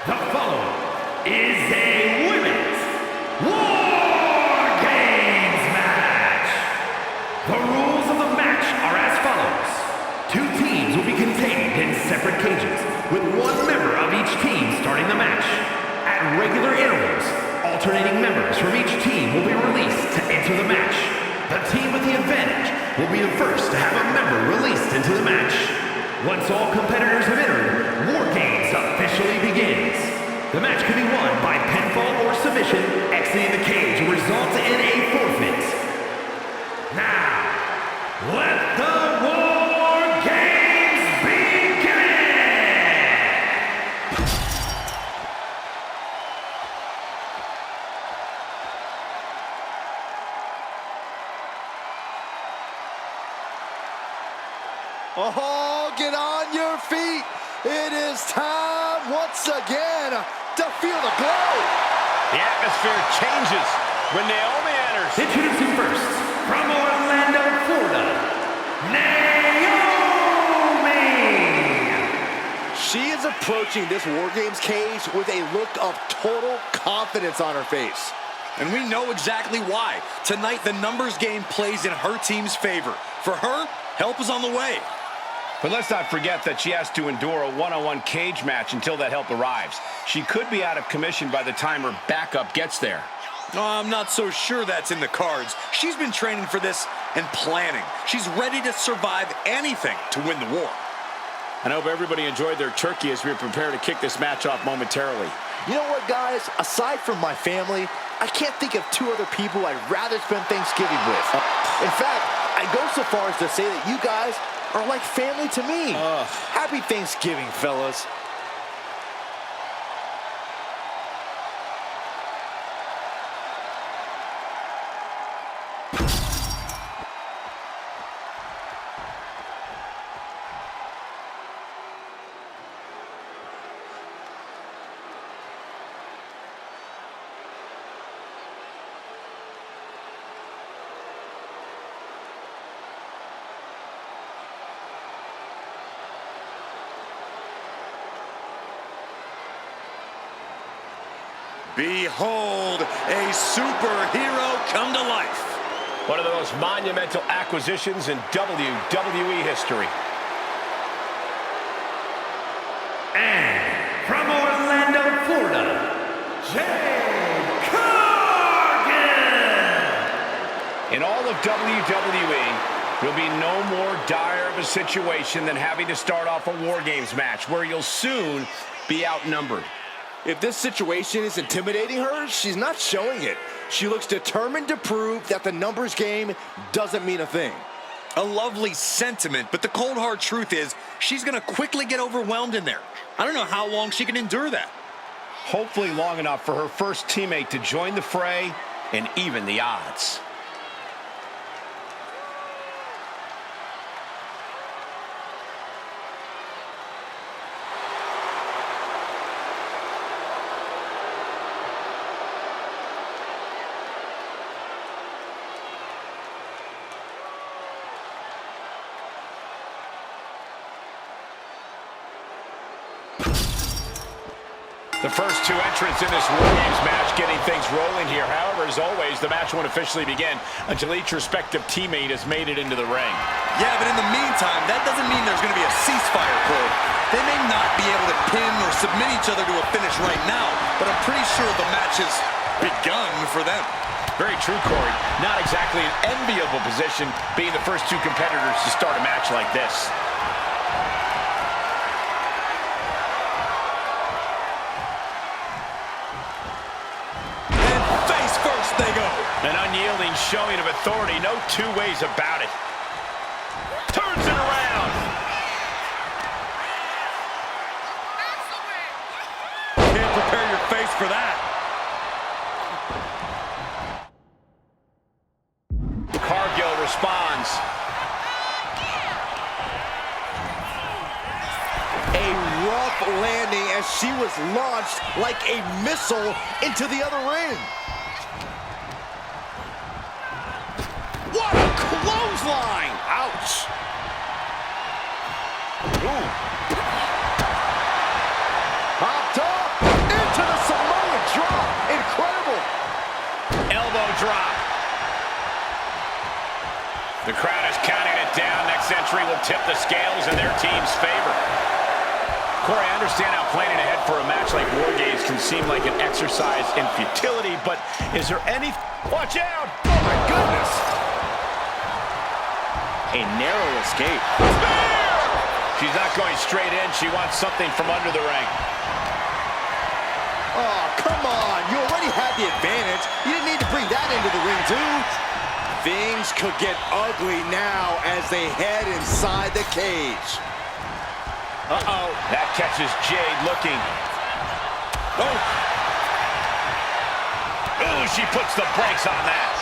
The following is a women's War Games match. The rules of the match are as follows. Two teams will be contained in separate cages, with one member of each team starting the match. At regular intervals, alternating members from each team will be released to enter the match. The team with the advantage will be the first to have a member released into the match. Once all competitors have entered, War Games officially begins. The match can be won by pinfall or submission. Exiting the cage will result in a forfeit. Now, let the War Games begin! Oh, get on your feet. It is time once again to feel the glow. The atmosphere changes when Naomi enters. Introducing first, from Orlando, Florida, Naomi! She is approaching this War Games cage with a look of total confidence on her face. And we know exactly why. Tonight, the numbers game plays in her team's favor. For her, help is on the way. But let's not forget that she has to endure a one-on-one cage match until that help arrives. She could be out of commission by the time her backup gets there. I'm not so sure that's in the cards. She's been training for this and planning. She's ready to survive anything to win the war. I hope everybody enjoyed their turkey as we prepare to kick this match off momentarily. You know what, guys? Aside from my family, I can't think of two other people I'd rather spend Thanksgiving with. In fact, I go so far as to say that you guys are like family to me. Happy Thanksgiving, fellas. Behold, a superhero come to life. One of the most monumental acquisitions in WWE history. And from Orlando, Florida, Deckard! In all of WWE, there'll be no more dire of a situation than having to start off a War Games match where you'll soon be outnumbered. If this situation is intimidating her, she's not showing it. She looks determined to prove that the numbers game doesn't mean a thing. A lovely sentiment, but the cold hard truth is she's going to quickly get overwhelmed in there. I don't know how long she can endure that. Hopefully long enough for her first teammate to join the fray and even the odds. The first two entrants in this War Games match getting things rolling here. However, as always, the match won't officially begin until each respective teammate has made it into the ring. Yeah, but in the meantime, that doesn't mean there's going to be a ceasefire, Cole. They may not be able to pin or submit each other to a finish right now, but I'm pretty sure the match has begun for them. Very true, Corey. Not exactly an enviable position being the first two competitors to start a match like this. They go. An unyielding showing of authority, no two ways about it. Turns it around. Can't prepare your face for that. Cargill responds. A rough landing as she was launched like a missile into the other ring. What a clothesline! Ouch! Ooh. Popped up! drop. The crowd is counting it down. Next entry will tip the scales in their team's favor. Corey, I understand how planning ahead for a match like War Games can seem like an exercise in futility, but is there any... Watch out! Oh, my goodness! A narrow escape. She's not going straight in. She wants something from under the ring. Oh, come on. You already had the advantage. You didn't need to bring that into the ring, too. Things could get ugly now as they head inside the cage. Uh-oh. That catches Jade looking. Oh. Ooh, she puts the brakes on that.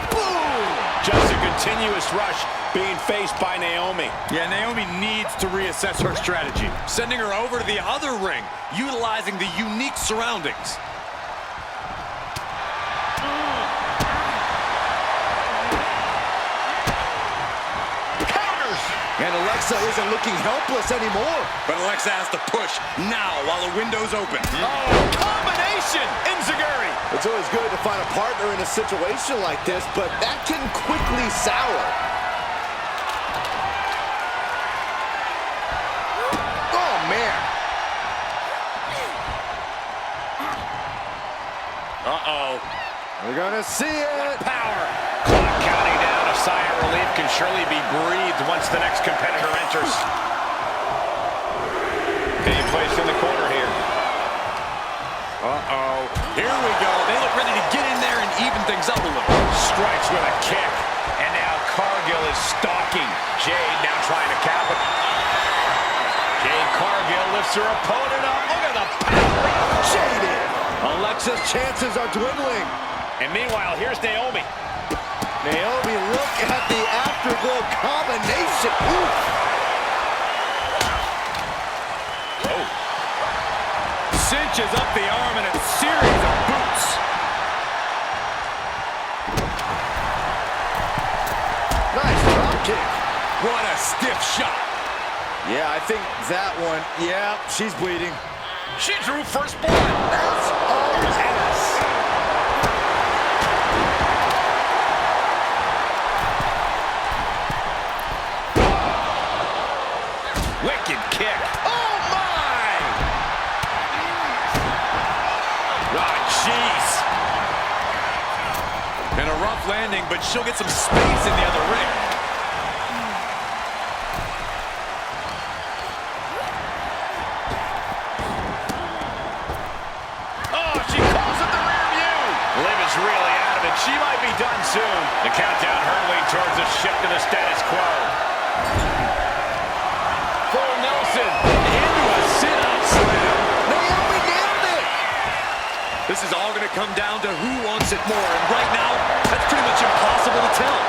Boom! Just a continuous rush being faced by Naomi. Yeah, Naomi needs to reassess her strategy. Sending her over to the other ring, utilizing the unique surroundings. And Alexa isn't looking helpless anymore. But Alexa has to push now while the window's open. Oh, combination! Enziguri! It's always good to find a partner in a situation like this, but that can quickly sour. Oh, man. Uh-oh. We're gonna see it. Power! Clock counting down. A sigh of relief can surely be breathed once the next competitor enters. Being placed in the corner here. Uh-oh. Here we go. They look ready to get in there and even things up a little. Strikes with a kick. And now Cargill is stalking. Jade now trying to cap it. Jade Cargill lifts her opponent up. Look at the power. Jaded. Alexa's chances are dwindling. And meanwhile, here's Naomi. Naomi, look at the afterglow combination. Ooh. Oh. Cinches up the arm in a series of boots. Nice drop kick. What a stiff shot. Yeah, I think that one, yeah, she's bleeding. She drew first blood. That's all ass. Wicked kick. Oh, my! Oh, jeez. And a rough landing, but she'll get some space in the other ring. Oh, she calls it the rear view. Liv is really out of it. She might be done soon. The countdown hurtling towards a shift to the status quo. Full Nelson into a sit-up slam. Naomi nailed it. This is all going to come down to who wants it more. And right now, that's pretty much impossible to tell.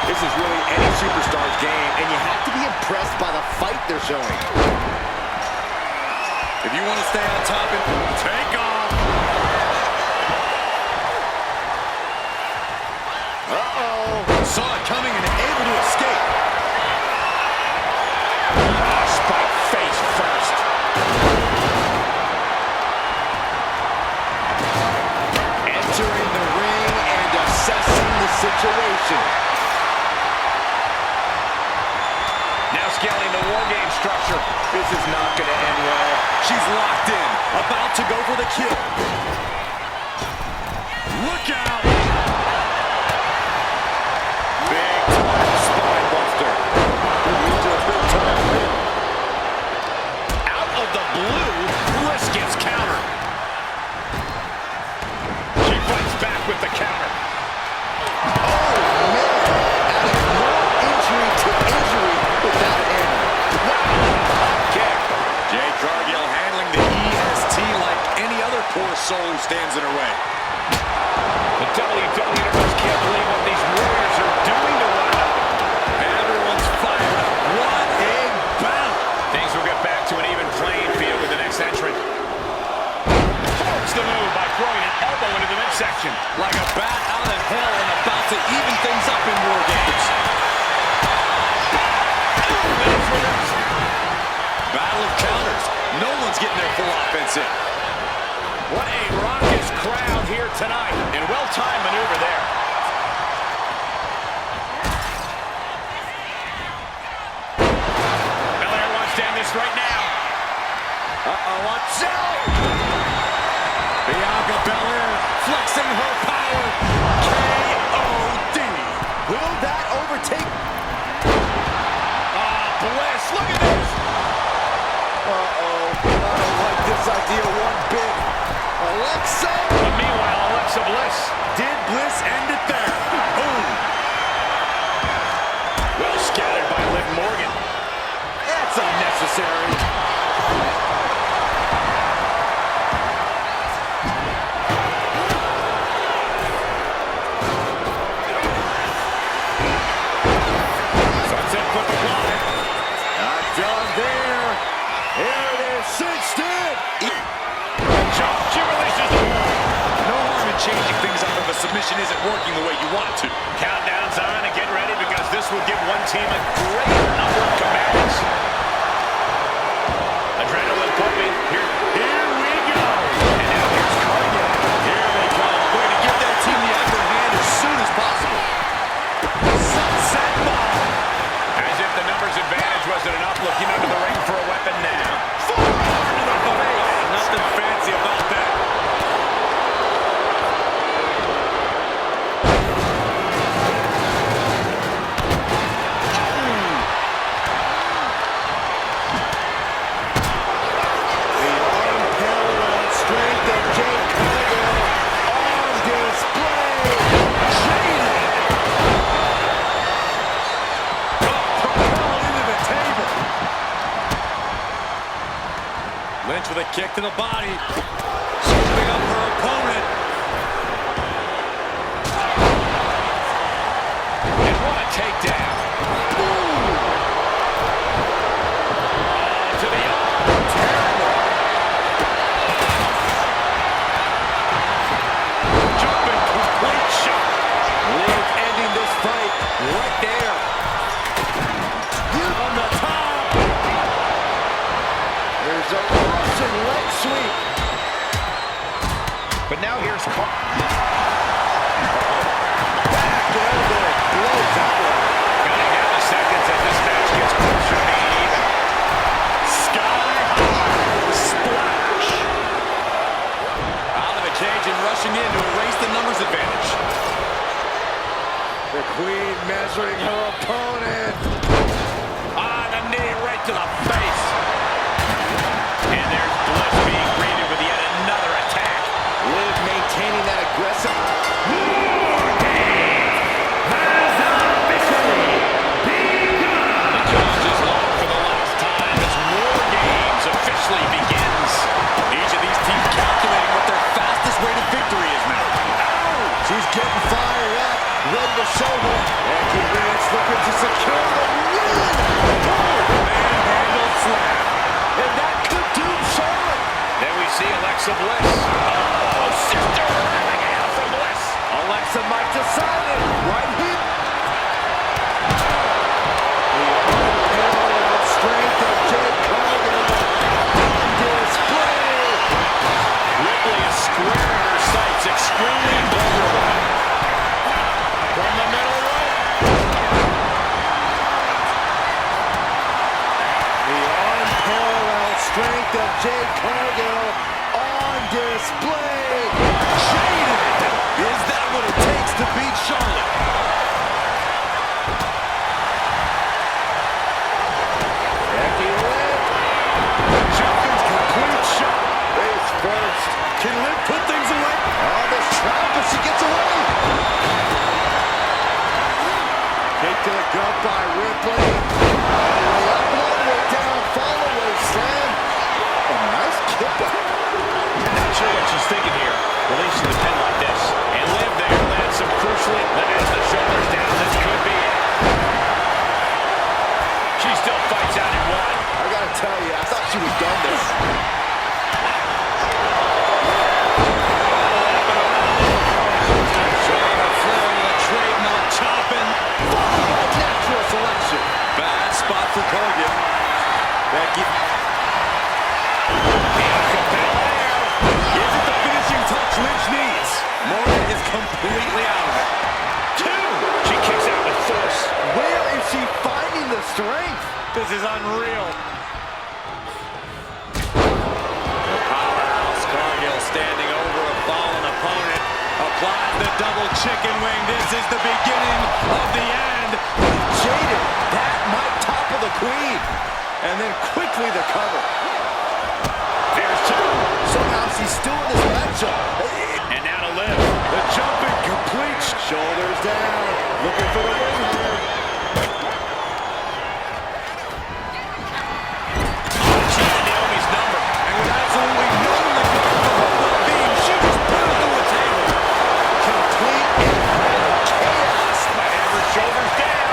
This is really any superstar's game, and you have to be impressed by the fight they're showing. If you want to stay on top and take off. Uh-oh. Saw it coming and able to escape. Oh, spike face first. Entering the ring and assessing the situation. Now scaling the War Game structure. This is not going to end well. She's locked in, about to go for the kill. Look out! Big time spine buster. Into a big time win. Out of the blue, Bliss gets countered. She fights back with the counter. Oh, man. Adding more injury to injury with that end. Kick. Jade Cargill handling the EST like any other poor soul who stands in her way. The WWE Universe can't believe what these Warriors are doing to one another. Everyone's fired up. What a bout! Things will get back to an even playing field with the next entrant. Forks the move by throwing an elbow into the midsection. Like a bat out of hell and about to even things up in War Games. Battle of counters. No one's getting their full offense in. What a raucous crowd here tonight. And well-timed maneuver there. Belair wants to end this right now. Watch out! Bianca Belair flexing her power. K.O.D. Will that overtake? Bliss, look at this. Uh-oh. I don't like this idea one bit. Alexa! But meanwhile, Alexa Bliss. Did Bliss end it there? Boom! Well scattered by Liv Morgan. That's unnecessary. Sunset flip applied. Not done there. Here it is, cinched in. She releases the hold. No harm in changing things up if a submission isn't working the way you want it to. Countdown's on and get ready because this will give one team a greater number of commands. Adrenaline pumping. Here we go. And now here's Cargill. Here they come. We're going to give that team the upper hand as soon as possible. Sunset bomb. As if the numbers advantage wasn't enough, looking under the ring for a weapon now. Forearm to the face. Nothing fancy about that. Lynch with a kick to the body. Scooping up her opponent. And what a takedown. To the arm. Terrible. Jumping complete shot. Liv ending this fight right there. On the top. There's a Russian leg sweep. But now here's Carl. Back elbow. Blows that one. Counting down the seconds as this match gets closer to being even. Sky high. Splash. Out of the cage and rushing in to erase the numbers advantage. The Queen measuring her opponent. On the knee right to the face. And there's Bliss being greeted with yet another attack. Liv maintaining that aggressive. The challenge is long for the last time as War Games officially begins. Each of these teams calculating what their fastest way to victory is now. She's getting fired up, ready to show them. Becky Lynch looking to secure the win. Manhandled slam. And that could doom Charlotte. Then we see Alexa Bliss. Oh, sister Abigail from Bliss. Alexa might decide it right here. The unparalleled strength of Jade Cargill on display. Ripley is squaring her sights, extremely vulnerable. From the middle rope. The unparalleled strength of Jade Cargill on display. Jaded. Is that what it takes to beat Charlotte? Becky Lynch. Jumping's complete shot. Face first. Can Liv put things away? On this trap, but she gets away. Kick to the gut by Ripley. Way up, one way down, follow away slam. A nice kick back. Not sure what she's thinking here, releasing the pin like this. And Liv there lands some crucially, as the shoulders down, this could be it. She still fights out in one. I gotta tell you, I thought she was done this. Showing her flair with a trademark chopping. Natural selection. Bad spot for Cargill. Becky. Bianca Belair. Is it the finishing touch Lynch needs? strength. This is unreal. Powerhouse Cargill standing over a fallen opponent. Applies the double chicken wing. This is the beginning of the end. Jaded. That might topple the queen. And then quickly the cover. There's two. Somehow she's still in this matchup. And now to live. The jumping complete. Shoulders down. Looking for the win here. Cheating Naomi's number. And with absolutely no regard for her well-being, she just put it through a table. Complete and utter chaos. Might have her shoulders down.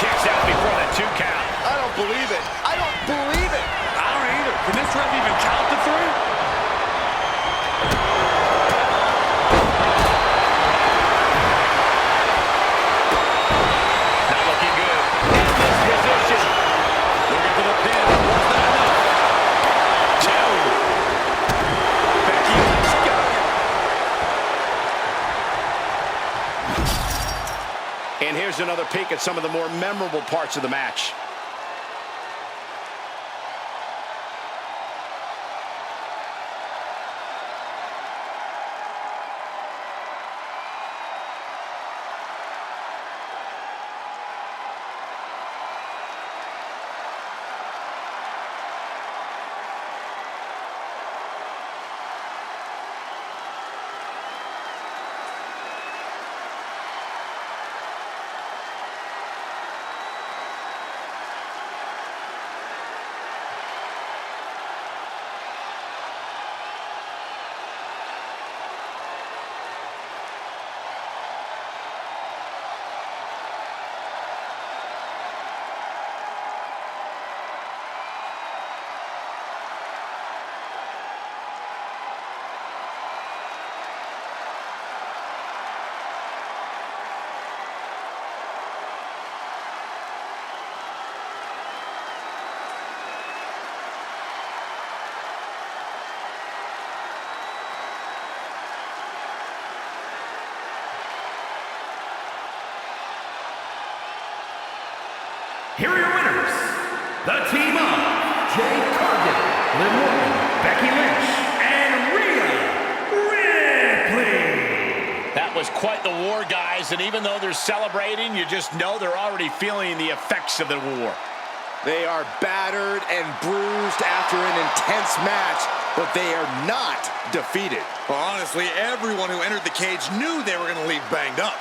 Kicks out before the 2 count. I don't believe it. I don't believe it. I don't either. Can this ref even count to 3? Not looking good. In this position. Looking for the pin. Was that enough? 2. Becky Lynch got it. And here's another peek at some of the more memorable parts of the match. Here are your winners, the team of Jay Cargill, Liv Morgan, Becky Lynch, and Rhea Ripley. That was quite the war, guys, and even though they're celebrating, you just know they're already feeling the effects of the war. They are battered and bruised after an intense match, but they are not defeated. Well, honestly, everyone who entered the cage knew they were going to leave banged up.